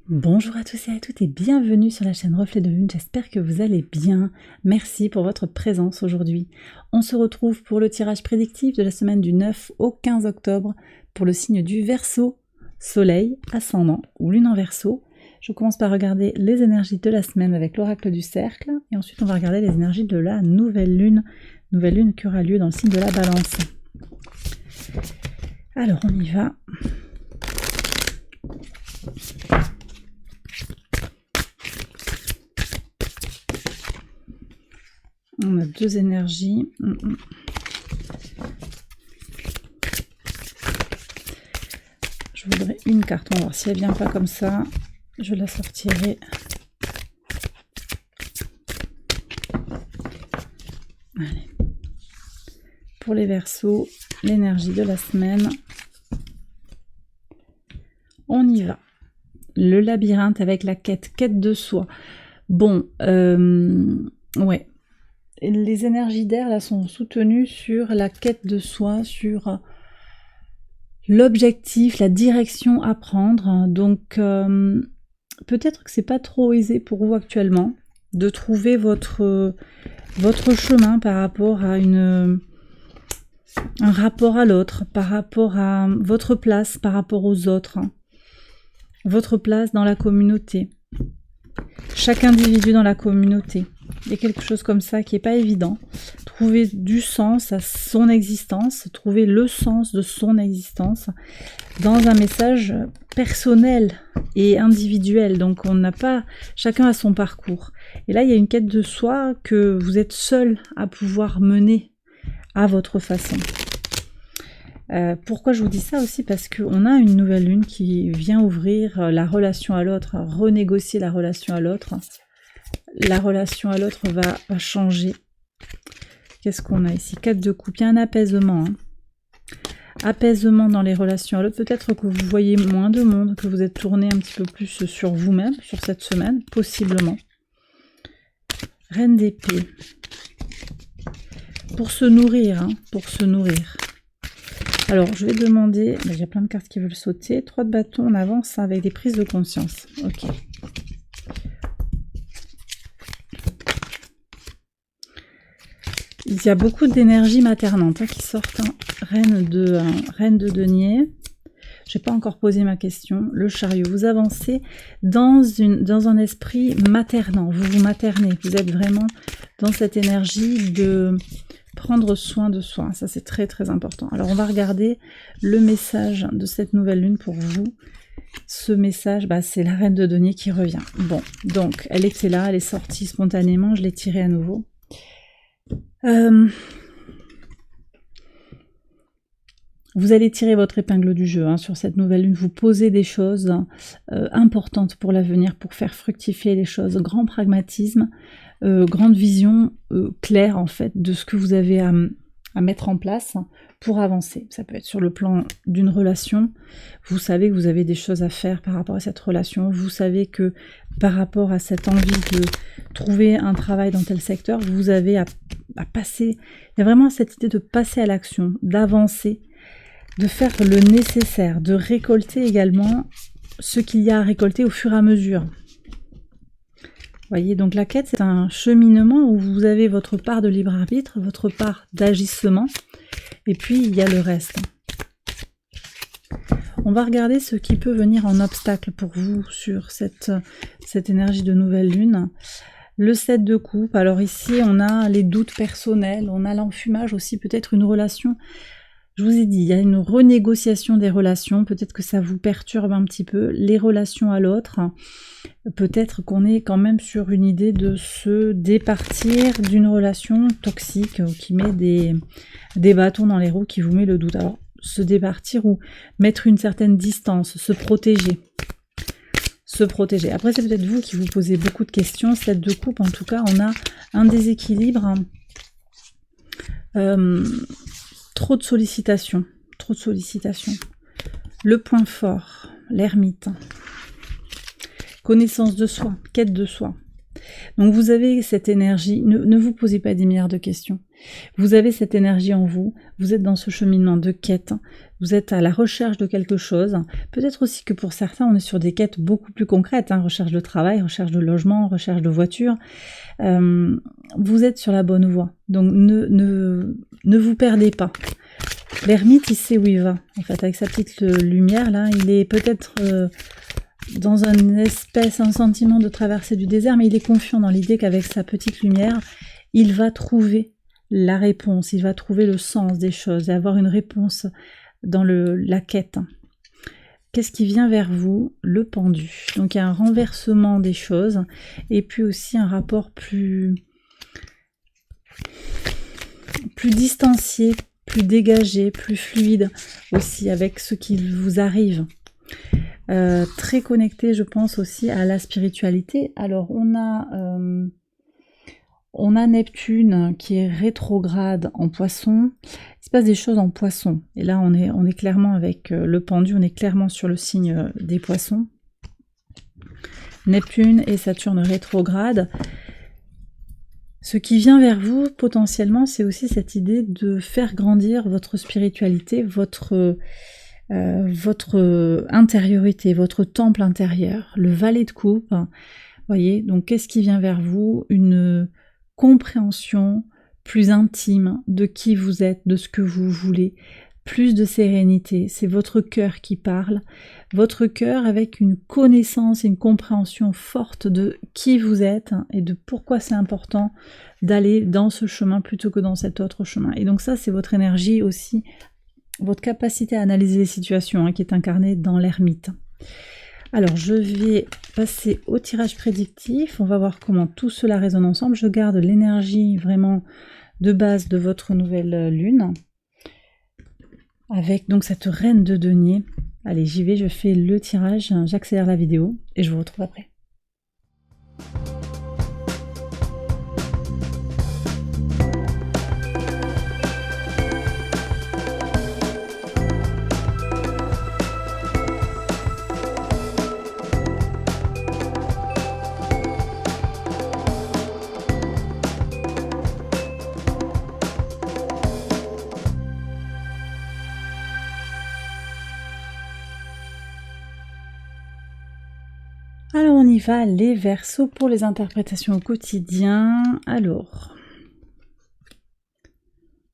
Bonjour à tous et à toutes et bienvenue sur la chaîne Reflet de Lune, j'espère que vous allez bien. Merci pour votre présence aujourd'hui. On se retrouve pour le tirage prédictif de la semaine du 9 au 15 octobre pour le signe du Verseau, Soleil, Ascendant ou Lune en Verseau. Je commence par regarder les énergies de la semaine avec l'oracle du cercle et ensuite on va regarder les énergies de la nouvelle lune qui aura lieu dans le signe de la Balance. Alors on y va. On a deux énergies. Je voudrais une carte. On va voir si elle vient pas comme ça. Je la sortirai. Allez. Pour les Verseaux, l'énergie de la semaine. On y va. Le labyrinthe avec la quête de soi. Bon, ouais. Les énergies d'air là sont soutenues sur la quête de soi, sur l'objectif, la direction à prendre. Donc peut-être que c'est pas trop aisé pour vous actuellement de trouver votre chemin par rapport à un rapport à l'autre, par rapport à votre place, par rapport aux autres, votre place dans la communauté. Chaque individu dans la communauté. Il y a quelque chose comme ça qui n'est pas évident. Trouver du sens à son existence, trouver le sens de son existence dans un message personnel et individuel. Donc on n'a pas, chacun a son parcours. Et là il y a une quête de soi que vous êtes seul à pouvoir mener à votre façon. Pourquoi je vous dis ça aussi? Parce qu'on a une nouvelle lune qui vient ouvrir la relation à l'autre, renégocier la relation à l'autre. La relation à l'autre va changer. Qu'est-ce qu'on a ici? 4 de coupe, il y a un apaisement. Apaisement dans les relations à l'autre. Peut-être que vous voyez moins de monde, que vous êtes tourné un petit peu plus sur vous-même, sur cette semaine, possiblement. Reine d'épée. Pour se nourrir, pour se nourrir. Alors, je vais demander, il y a plein de cartes qui veulent sauter. 3 de bâton, on avance avec des prises de conscience. Ok. Il y a beaucoup d'énergie maternante qui sortent. Reine de denier. Je n'ai pas encore posé ma question. Le chariot, vous avancez dans un esprit maternant. Vous vous maternez. Vous êtes vraiment dans cette énergie de prendre soin de soi. Ça, c'est très, très important. Alors, on va regarder le message de cette nouvelle lune pour vous. Ce message, c'est la reine de denier qui revient. Bon, donc, elle était là, elle est sortie spontanément. Je l'ai tirée à nouveau. Vous allez tirer votre épingle du jeu sur cette nouvelle lune, vous posez des choses importantes pour l'avenir, pour faire fructifier les choses, grand pragmatisme, grande vision claire en fait de ce que vous avez à mettre en place pour avancer. Ça peut être sur le plan d'une relation, vous savez que vous avez des choses à faire par rapport à cette relation, vous savez que par rapport à cette envie de trouver un travail dans tel secteur, vous avez à passer, il y a vraiment cette idée de passer à l'action, d'avancer, de faire le nécessaire, de récolter également ce qu'il y a à récolter au fur et à mesure. Vous voyez, donc la quête, c'est un cheminement où vous avez votre part de libre arbitre, votre part d'agissement, et puis il y a le reste. On va regarder ce qui peut venir en obstacle pour vous sur cette énergie de nouvelle lune. Le 7 de coupe, alors ici on a les doutes personnels, on a l'enfumage aussi, peut-être une relation. Je vous ai dit, il y a une renégociation des relations, peut-être que ça vous perturbe un petit peu, les relations à l'autre. Peut-être qu'on est quand même sur une idée de se départir d'une relation toxique qui met des bâtons dans les roues, qui vous met le doute. Alors, se départir ou mettre une certaine distance, se protéger. Se protéger. Après, c'est peut-être vous qui vous posez beaucoup de questions. 7 de coupe, en tout cas, on a un déséquilibre. Trop de sollicitations, trop de sollicitations. Le point fort, l'ermite. Connaissance de soi, quête de soi. Donc vous avez cette énergie, ne vous posez pas des milliards de questions. Vous avez cette énergie en vous, vous êtes dans ce cheminement de quête, vous êtes à la recherche de quelque chose. Peut-être aussi que pour certains, on est sur des quêtes beaucoup plus concrètes, hein, recherche de travail, recherche de logement, recherche de voiture. Vous êtes sur la bonne voie, donc ne vous perdez pas. L'ermite, il sait où il va, en fait, avec sa petite lumière là, il est peut-être dans un sentiment de traversée du désert, mais il est confiant dans l'idée qu'avec sa petite lumière, il va trouver la réponse, il va trouver le sens des choses et avoir une réponse dans la quête. Qu'est-ce qui vient vers vous? Le pendu. Donc il y a un renversement des choses et puis aussi un rapport plus distancié, plus dégagé, plus fluide aussi avec ce qui vous arrive. Très connecté, je pense, aussi à la spiritualité. Alors on a Neptune qui est rétrograde en Poisson. Il se passe des choses en Poisson. Et là, on est clairement avec le pendu, on est clairement sur le signe des Poissons. Neptune et Saturne rétrograde. Ce qui vient vers vous, potentiellement, c'est aussi cette idée de faire grandir votre spiritualité, votre intériorité, votre temple intérieur, le valet de coupe. Voyez, donc qu'est-ce qui vient vers vous? Une compréhension plus intime de qui vous êtes, de ce que vous voulez, plus de sérénité, c'est votre cœur qui parle, votre cœur avec une connaissance et une compréhension forte de qui vous êtes et de pourquoi c'est important d'aller dans ce chemin plutôt que dans cet autre chemin. Et donc ça, c'est votre énergie aussi, votre capacité à analyser les situations qui est incarnée dans l'ermite. Alors, je vais passer au tirage prédictif. On va voir comment tout cela résonne ensemble. Je garde l'énergie vraiment de base de votre nouvelle lune. Avec donc cette reine de denier. Allez, j'y vais, je fais le tirage. J'accélère la vidéo et je vous retrouve après. Alors on y va, les Verseaux pour les interprétations au quotidien. Alors,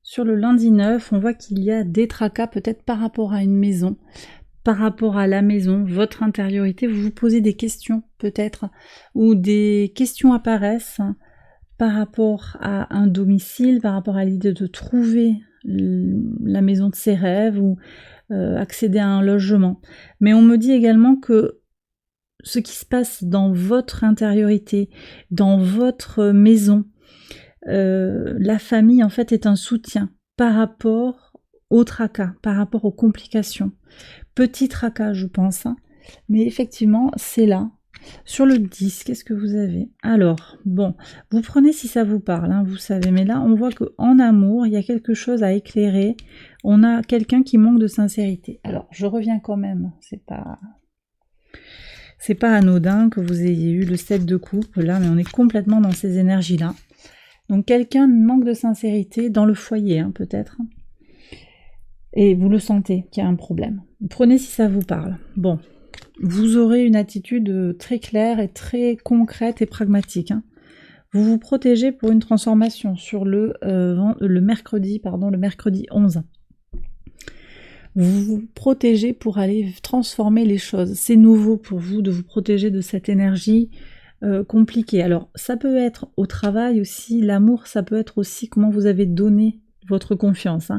sur le lundi 9, on voit qu'il y a des tracas peut-être par rapport à une maison, par rapport à la maison, votre intériorité, vous vous posez des questions peut-être, ou des questions apparaissent par rapport à un domicile, par rapport à l'idée de trouver la maison de ses rêves ou accéder à un logement. Mais on me dit également que ce qui se passe dans votre intériorité, dans votre maison, la famille en fait est un soutien par rapport au tracas, par rapport aux complications. Petit tracas je pense, mais effectivement c'est là. Sur le 10, qu'est-ce que vous avez? Alors, bon, vous prenez si ça vous parle, vous savez, mais là on voit qu'en amour, il y a quelque chose à éclairer, on a quelqu'un qui manque de sincérité. Alors, je reviens quand même, c'est pas anodin que vous ayez eu le 7 de coupe là, mais on est complètement dans ces énergies-là. Donc quelqu'un manque de sincérité dans le foyer, peut-être. Et vous le sentez qu'il y a un problème. Prenez si ça vous parle. Bon, vous aurez une attitude très claire et très concrète et pragmatique. Vous vous protégez pour une transformation sur le mercredi 11. Vous vous protégez pour aller transformer les choses. C'est nouveau pour vous de vous protéger de cette énergie compliquée. Alors, ça peut être au travail aussi, l'amour, ça peut être aussi comment vous avez donné votre confiance.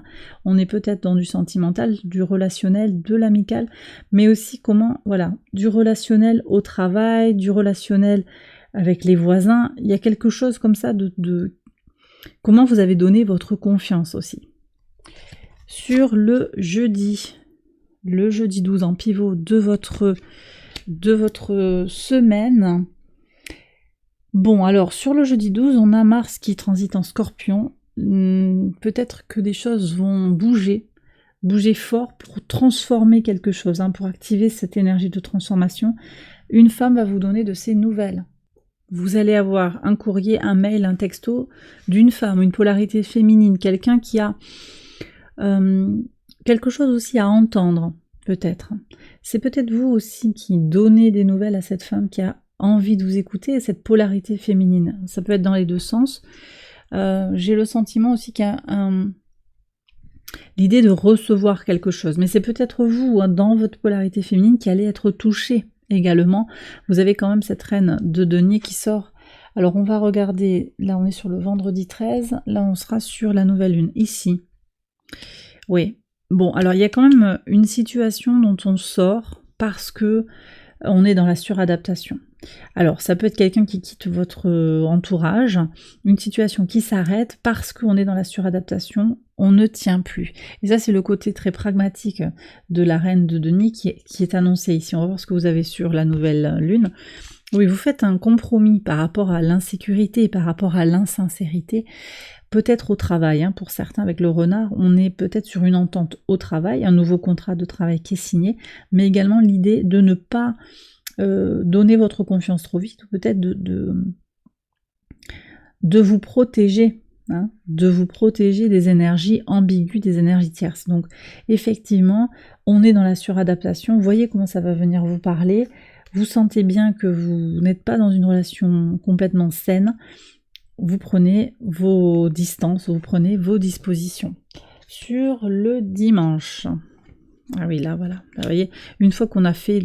On est peut-être dans du sentimental, du relationnel, de l'amical, mais aussi comment, voilà, du relationnel au travail, du relationnel avec les voisins. Il y a quelque chose comme ça de comment vous avez donné votre confiance aussi. Sur le jeudi 12 en pivot de votre semaine. Bon, alors sur le jeudi 12, on a Mars qui transite en Scorpion. Peut-être que des choses vont bouger fort pour transformer quelque chose, pour activer cette énergie de transformation. Une femme va vous donner de ses nouvelles. Vous allez avoir un courrier, un mail, un texto d'une femme, une polarité féminine, quelqu'un qui a quelque chose aussi à entendre, peut-être. C'est peut-être vous aussi qui donnez des nouvelles à cette femme qui a envie de vous écouter, cette polarité féminine. Ça peut être dans les deux sens. J'ai le sentiment aussi qu'il y a l'idée de recevoir quelque chose. Mais c'est peut-être vous, hein, dans votre polarité féminine, qui allez être touché également. Vous avez quand même cette reine de denier qui sort. Alors on va regarder, là on est sur le vendredi 13, là on sera sur la nouvelle lune, ici. Oui, bon, alors il y a quand même une situation dont on sort parce que on est dans la suradaptation. Alors, ça peut être quelqu'un qui quitte votre entourage, une situation qui s'arrête parce qu'on est dans la suradaptation, on ne tient plus. Et ça, c'est le côté très pragmatique de la reine de denier qui est annoncé ici. On va voir ce que vous avez sur la nouvelle lune. Oui, vous faites un compromis par rapport à l'insécurité, par rapport à l'insincérité, peut-être au travail, hein, pour certains avec le renard, on est peut-être sur une entente au travail, un nouveau contrat de travail qui est signé, mais également l'idée de ne pas donner votre confiance trop vite, ou peut-être de vous protéger, hein, de vous protéger des énergies ambiguës, des énergies tierces. Donc effectivement, on est dans la suradaptation, voyez comment ça va venir vous parler, vous sentez bien que vous n'êtes pas dans une relation complètement saine, vous prenez vos distances, vous prenez vos dispositions. Sur le dimanche, ah oui, là voilà, là, vous voyez, une fois qu'on a fait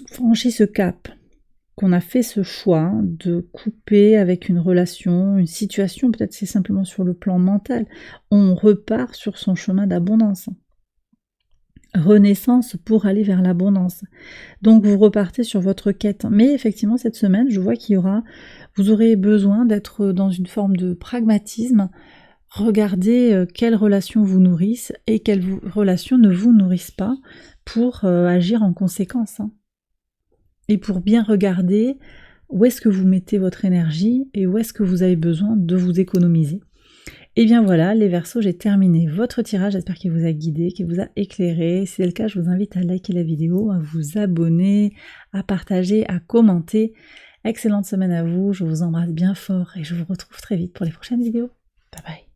franchi ce cap, qu'on a fait ce choix de couper avec une relation, une situation, peut-être c'est simplement sur le plan mental, on repart sur son chemin d'abondance. Renaissance pour aller vers l'abondance. Donc vous repartez sur votre quête. Mais effectivement, cette semaine, je vois qu'il y aura, vous aurez besoin d'être dans une forme de pragmatisme. Regardez quelles relations vous nourrissent et quelles relations ne vous nourrissent pas pour agir en conséquence. Hein. Et pour bien regarder où est-ce que vous mettez votre énergie et où est-ce que vous avez besoin de vous économiser. Et bien voilà, les Verseaux, j'ai terminé votre tirage, j'espère qu'il vous a guidé, qu'il vous a éclairé. Si c'est le cas, je vous invite à liker la vidéo, à vous abonner, à partager, à commenter. Excellente semaine à vous, je vous embrasse bien fort et je vous retrouve très vite pour les prochaines vidéos. Bye bye.